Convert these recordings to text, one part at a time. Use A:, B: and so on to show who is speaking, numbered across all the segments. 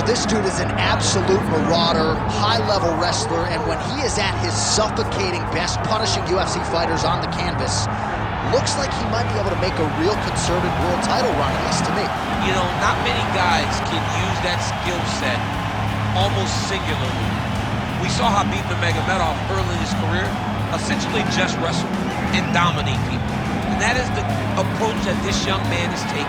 A: this dude is an absolute marauder, high-level wrestler, and when he is at his suffocating best, punishing UFC fighters on the canvas, looks like he might be able to make a real concerted world title run, at least to me.
B: You know, not many guys can use that skill set almost singularly. We saw Khabib Nurmagomedov early in his career essentially just wrestle and dominate people. And that is the approach that this young man is taking.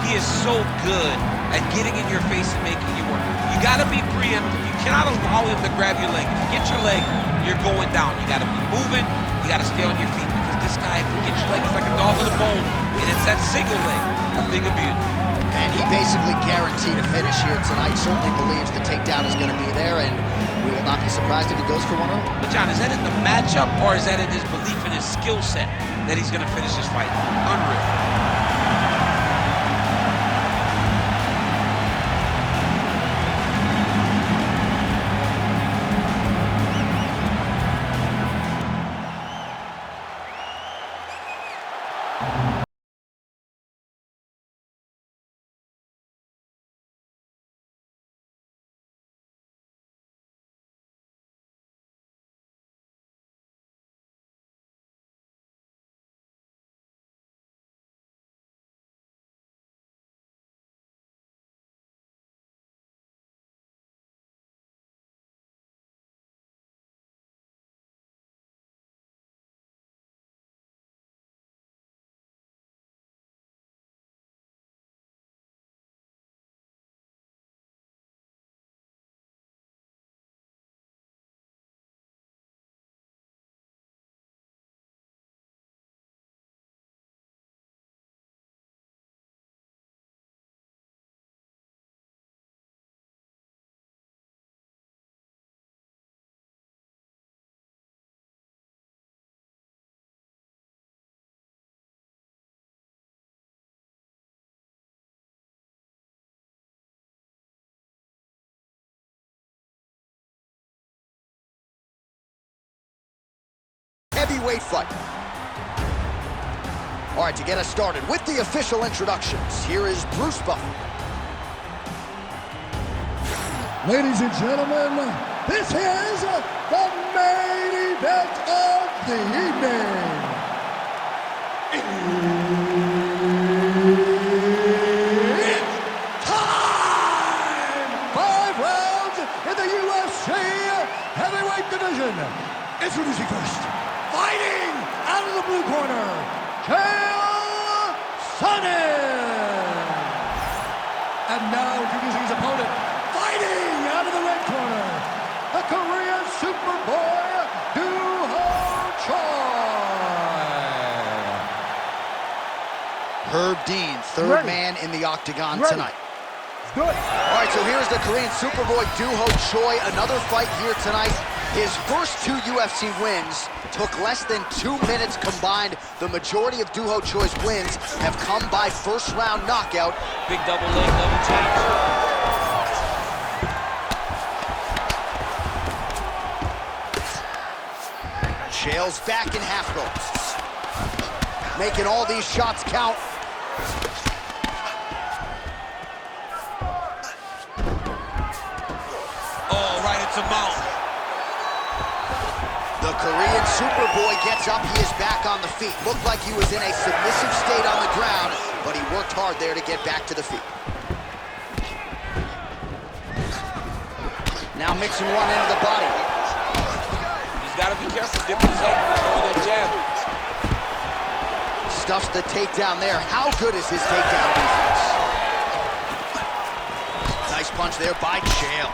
B: He is so good at getting in your face and making you work. You gotta be preemptive. You cannot allow him to grab your leg. If you get your leg, you're going down. You gotta be moving, you gotta stay on your feet. Because this guy, if you get your leg, it's like a dog with a bone. And it's that single leg, a thing of beauty.
A: And he basically guaranteed a finish here tonight. Certainly believes the takedown is gonna be there, and we will not be surprised if he goes for one early.
B: But John, is that in the matchup, or is that in his belief in his skill set that he's gonna finish this fight? Unreal.
A: Heavyweight fight. All right, to get us started with the official introductions, here is Bruce Buffer.
C: Ladies and gentlemen, this is the main event of the evening. It's time! 5 rounds in the UFC heavyweight division. Introducing first, fighting out of the blue corner, Chael Sonnen. And now introducing his opponent, fighting out of the red corner, the Korean Superboy, Duho Choi.
A: Herb Dean, third man in the octagon tonight.
C: Do it.
A: All right, so here's the Korean Superboy, Duho Choi. Another fight here tonight. His first 2 UFC wins took less than 2 minutes combined. The majority of Duho Choi's wins have come by first-round knockout.
B: Big double leg, double change.
A: Chael's back in half guard, making all these shots count.
B: Oh, right into mount.
A: The Korean Superboy gets up, he is back on the feet. Looked like he was in a submissive state on the ground, but he worked hard there to get back to the feet. Now mixing one into the body.
B: He's got to be careful, dipping his head before that jab.
A: Stuffs the takedown there. How good is his takedown defense? Nice punch there by Chael.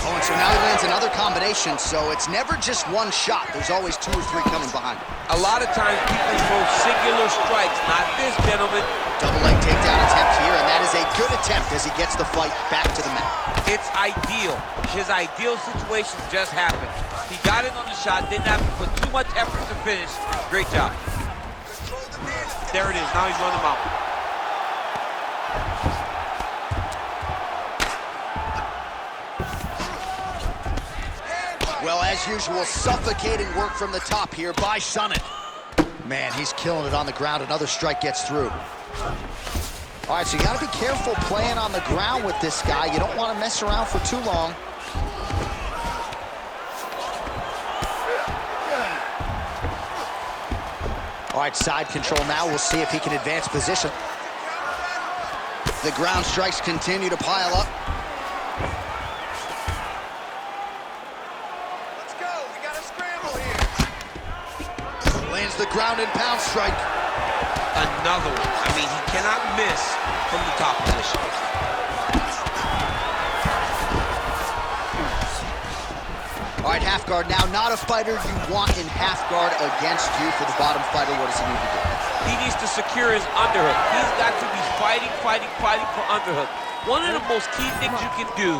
A: Oh, and so now he lands another combination, so it's never just one shot. There's always 2 or 3 coming behind.
B: A lot of times people throw singular strikes, not this, gentlemen.
A: Double leg takedown attempt here, and that is a good attempt as he gets the fight back to the mat.
B: It's ideal. His ideal situation just happened. He got in on the shot, didn't have to put too much effort to finish. Great job. There it is, now he's on the mount.
A: Well, as usual, suffocating work from the top here by Sonnen. Man, he's killing it on the ground. Another strike gets through. All right, so you got to be careful playing on the ground with this guy. You don't want to mess around for too long. All right, side control now. We'll see if he can advance position. The ground strikes continue to pile up.
D: Let's go. We got a scramble here.
A: Lands the ground and pound strike.
B: Another one. I mean, he cannot miss from the top position.
A: All right, half guard now. Not a fighter you want in half guard against you. For the bottom fighter, what does he need to do?
B: He needs to secure his underhook. He's got to be fighting for underhook. One of the most key things you can do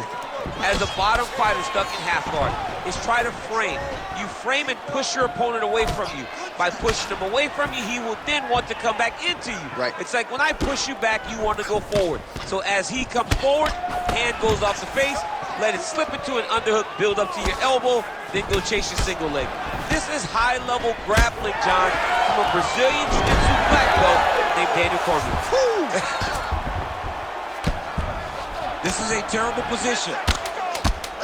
B: as a bottom fighter stuck in half guard is try to frame. You frame and push your opponent away from you. By pushing him away from you, he will then want to come back into you.
A: Right.
B: It's like when I push you back, you want to go forward. So as he comes forward, hand goes off the face, let it slip into an underhook, build up to your elbow, then go chase your single leg. This is high-level grappling, John, from a Brazilian Jiu-Jitsu black belt named Daniel Cormier. This is a terrible position.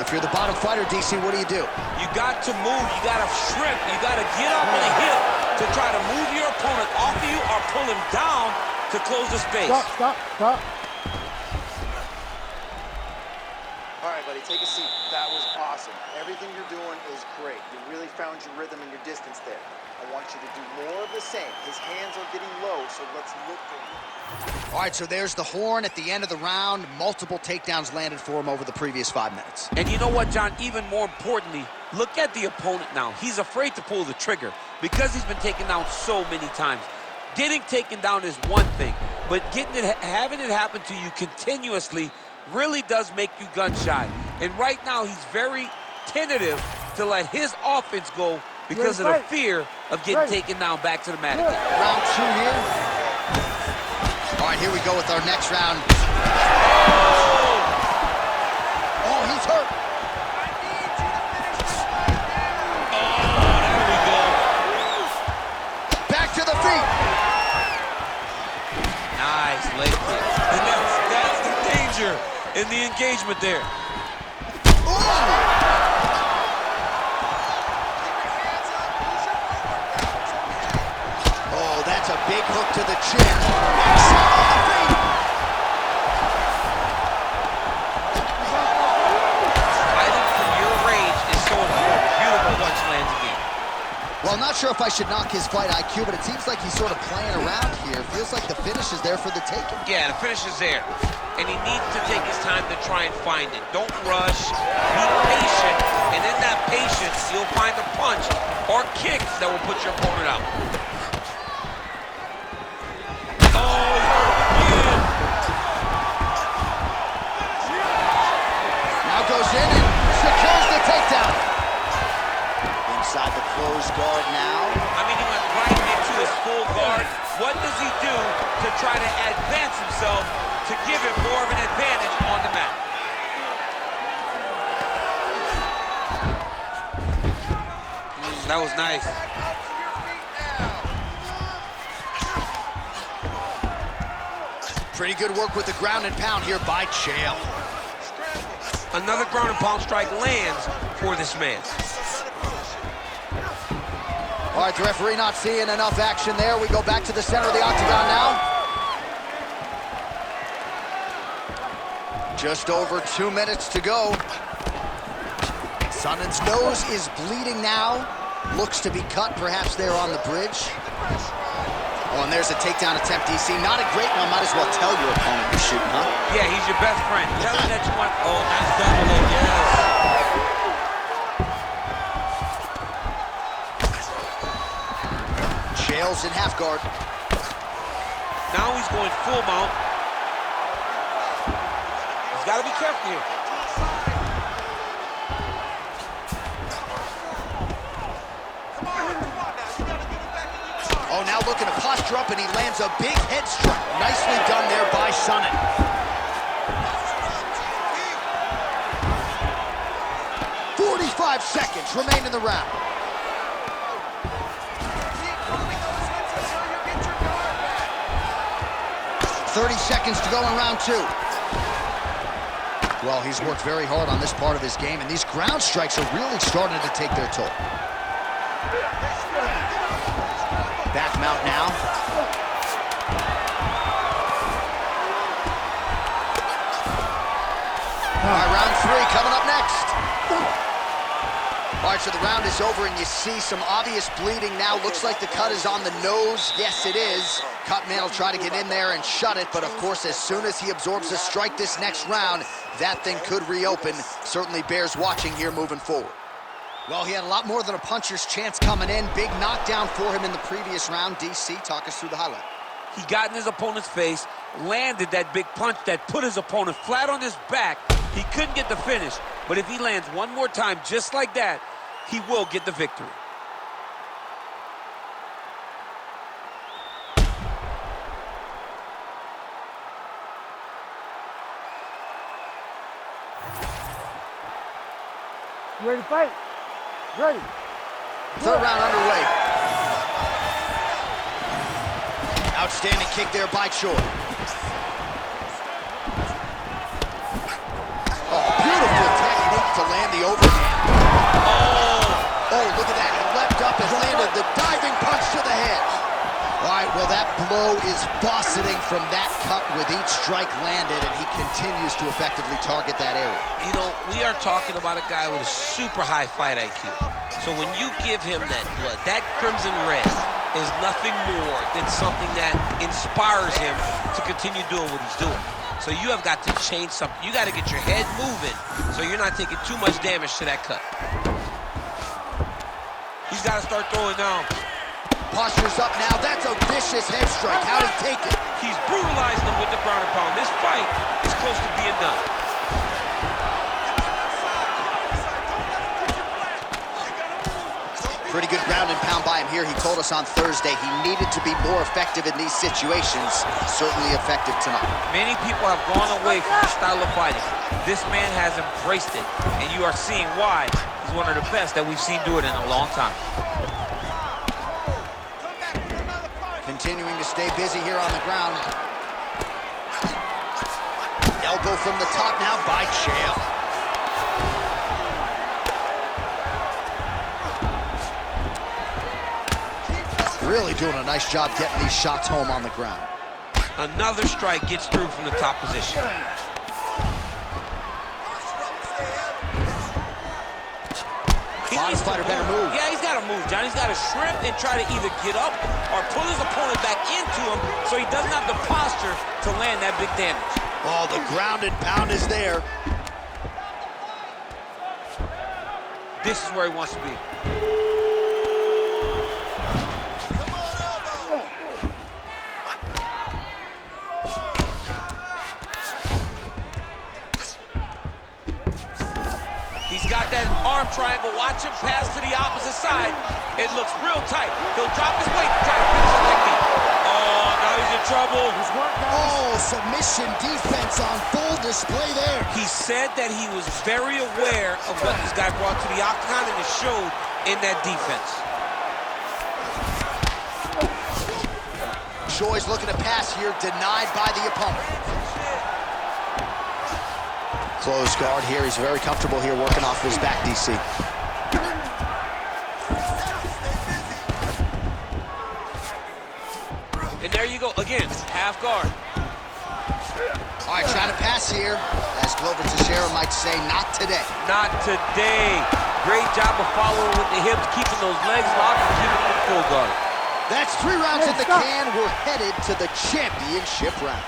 A: If you're the bottom fighter, DC, what do?
B: You got to move, you got to shrimp, you got to get up on a hip to try to move your opponent off of you or pull him down to close the space.
C: Stop.
D: All right, buddy, take a seat. That was awesome. Everything you're doing is great. You really found your rhythm and your distance there. I want you to do more of the same. His hands are getting low, so let's look for him.
A: All right, so there's the horn at the end of the round. Multiple takedowns landed for him over the previous 5 minutes.
B: And you know what, John? Even more importantly, look at the opponent now. He's afraid to pull the trigger because he's been taken down so many times. Getting taken down is one thing, but having it happen to you continuously really does make you gun shy. And right now, he's very tentative to let his offense go because of the fear of getting taken down back to the mat again.
A: Round 2 here. All right, here we go with our next round. Oh, he's hurt.
B: There we go.
A: Back to the feet.
B: Nice leg kick. And that's the danger in the engagement there.
A: Oh, that's a big hook to the chin.
B: Fighting from your range is so important. Beautiful once lands again.
A: Well, I'm not sure if I should knock his fight IQ, but it seems like he's sort of playing around here. Feels like the finish is there for the taking.
B: Yeah, the finish is there. And he needs to take his time to try and find it. Don't rush. Be patient. And in that patience, you'll find a punch or kick that will put your opponent out.
A: Now goes in and secures the takedown. Inside the closed guard now.
B: I mean, he went right into his full guard. What does he do to try to advance himself to give him more of an advantage on the mat? That was nice.
A: Pretty good work with the ground and pound here by Chael.
B: Another ground and pound strike lands for this man.
A: All right, the referee not seeing enough action there. We go back to the center of the octagon now. Just over 2 minutes to go. Sonnen's nose is bleeding now. Looks to be cut, perhaps there on the bridge. Oh, and there's a takedown attempt, DC. Not a great one. Might as well tell your opponent you're shooting, huh?
B: Yeah, he's your best friend. Tell him that you want. Oh, that's double leg, yes.
A: Chael's in half guard.
B: Now he's going full mount. He's got to be careful here.
A: Oh, now looking to posture up, and he lands a big head strike. Nicely done there by Sonnen. "45 seconds remain in the round. 30 seconds to go in round 2. Well, he's worked very hard on this part of his game, and these ground strikes are really starting to take their toll. Back mount now. All right, round 3 coming up next. All right, so the round is over, and you see some obvious bleeding now. Looks like the cut is on the nose. Yes, it is. Cutman will try to get in there and shut it, but of course, as soon as he absorbs a strike this next round, that thing could reopen. Certainly bears watching here moving forward. Well, he had a lot more than a puncher's chance coming in. Big knockdown for him in the previous round. DC, talk us through the highlight.
B: He got in his opponent's face, landed that big punch that put his opponent flat on his back. He couldn't get the finish, but if he lands one more time just like that, he will get the victory.
C: You ready to fight? Ready.
A: Third round underway. Outstanding kick there by Choi. Oh, beautiful technique to land the overhand. Oh, look at that. He leapt up and landed the diving punch to the head. All right, well, that blow is buffeting from that cut with each strike landed, and he continues to effectively target that area.
B: You know, we are talking about a guy with a super high fight IQ. So when you give him that blood, that crimson red is nothing more than something that inspires him to continue doing what he's doing. So you have got to change something. You got to get your head moving so you're not taking too much damage to that cut. He's got to start throwing down.
A: Posture's up now. That's a vicious head strike. How'd he take it?
B: He's brutalizing him with the ground and pound. This fight is close to being done.
A: Pretty good ground and pound by him here. He told us on Thursday he needed to be more effective in these situations. Certainly effective tonight.
B: Many people have gone away from this style of fighting. This man has embraced it, and you are seeing why he's one of the best that we've seen do it in a long time.
A: Continuing to stay busy here on the ground. Elbow from the top now by Chael. Really doing a nice job getting these shots home on the ground.
B: Another strike gets through from the top position.
A: Bottom fighter better move.
B: Yeah, he's got to move, John. He's got to shrimp and try to either get up or pull his opponent back into him so he doesn't have the posture to land that big damage.
A: Oh, the ground and pound is there.
B: This is where he wants to be. He's got that arm triangle. Watch him pass to the opposite side. It looks real tight. He'll drop his weight to try to finish the technique. Oh, now he's in trouble.
A: Oh, submission defense on full display there.
B: He said that he was very aware of what this guy brought to the octagon, and it showed in that defense.
A: Choi's looking to pass here, denied by the opponent. Close guard here. He's very comfortable here working off his back, DC.
B: And there you go. Again, half guard.
A: All right, trying to pass here. As Glover Teixeira might say, not today.
B: Not today. Great job of following with the hips, keeping those legs locked and keeping them full guard.
A: That's 3 rounds in the can. We're headed to the championship rounds.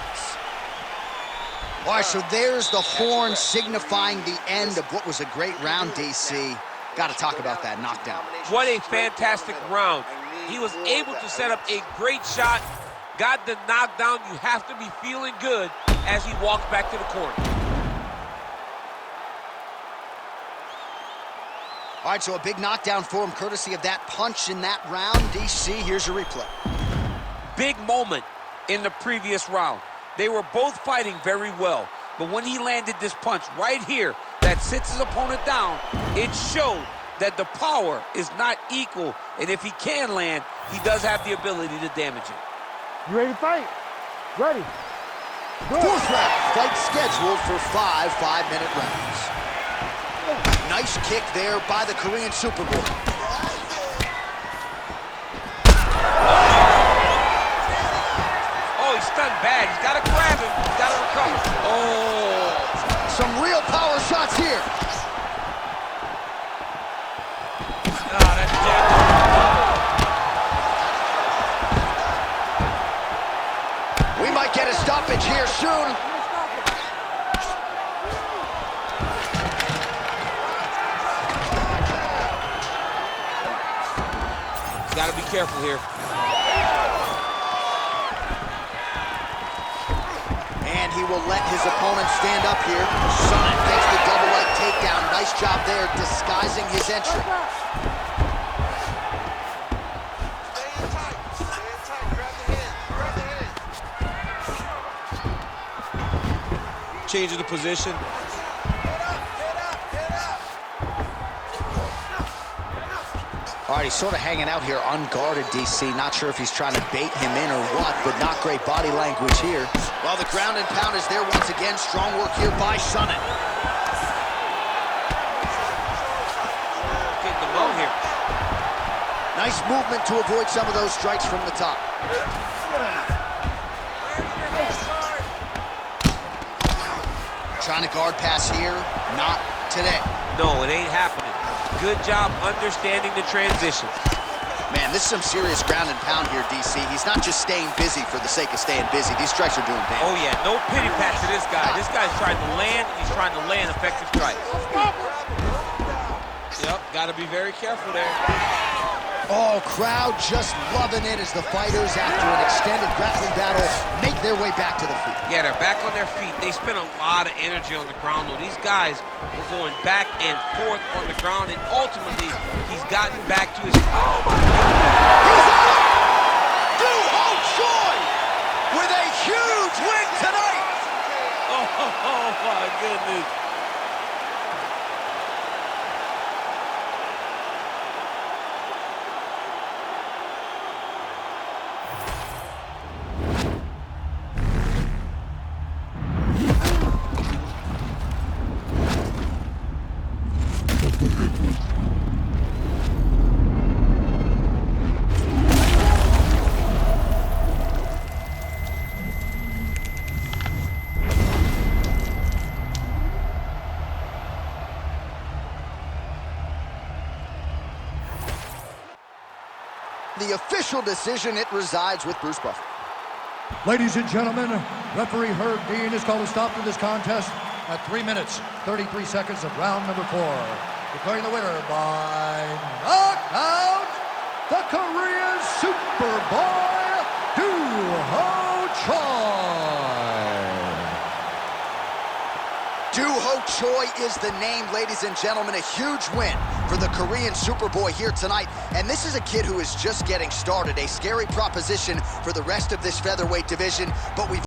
A: All right, so there's the horn signifying the end of what was a great round, DC. Got to talk about that knockdown.
B: What a fantastic round. He was able to set up a great shot, got the knockdown. You have to be feeling good as he walks back to the corner.
A: All right, so a big knockdown for him, courtesy of that punch in that round. DC, here's your replay.
B: Big moment in the previous round. They were both fighting very well, but when he landed this punch right here that sits his opponent down, it showed that the power is not equal, and if he can land, he does have the ability to damage it.
C: You ready to fight? Ready.
A: Fourth round. Fight scheduled for 5 5-minute rounds. Nice kick there by the Korean Superboy.
B: Oh, he's stunned bad. He's got to grab him. He's got to recover. Oh.
A: Some real power shots here.
B: Ah, that's dead.
A: We might get a stoppage here soon.
B: Got to be careful here.
A: And he will let his opponent stand up here. Sonnen gets the double leg takedown. Nice job there, disguising his entry.
D: Stay in tight. Stay in tight. Grab the hand. Grab the hand.
B: Changing the position.
A: All right, he's sort of hanging out here unguarded, DC. Not sure if he's trying to bait him in or what, but not great body language here. Well, the ground and pound is there once again. Strong work here by Sonnen.
B: Getting the low here.
A: Nice movement to avoid some of those strikes from the top. Trying to guard pass here. Not today.
B: No, it ain't happening. Good job understanding the transition.
A: Man, this is some serious ground and pound here, DC. He's not just staying busy for the sake of staying busy. These strikes are doing damage.
B: Oh, yeah, no pity pat to this guy. This guy's trying to land, and he's trying to land effective strikes. Yep, got to be very careful there.
A: Oh, crowd just loving it as the fighters, after an extended grappling battle, make their way back to the feet.
B: Yeah, they're back on their feet. They spent a lot of energy on the ground, though. These guys were going back and forth on the ground, and ultimately, he's gotten back to his... Oh, my God!
A: Duho Choi with a huge win tonight!
B: Oh, my goodness.
A: The official decision, it resides with Bruce Buffer.
C: Ladies and gentlemen, referee Herb Dean has called a stop to this contest at 3 minutes, 33 seconds of round number 4. Declaring the winner by knockout, the Korean Superboy, Duho Choi.
A: Duho Choi is the name, ladies and gentlemen. A huge win for the Korean Superboy here tonight. And this is a kid who is just getting started. A scary proposition for the rest of this featherweight division, but we've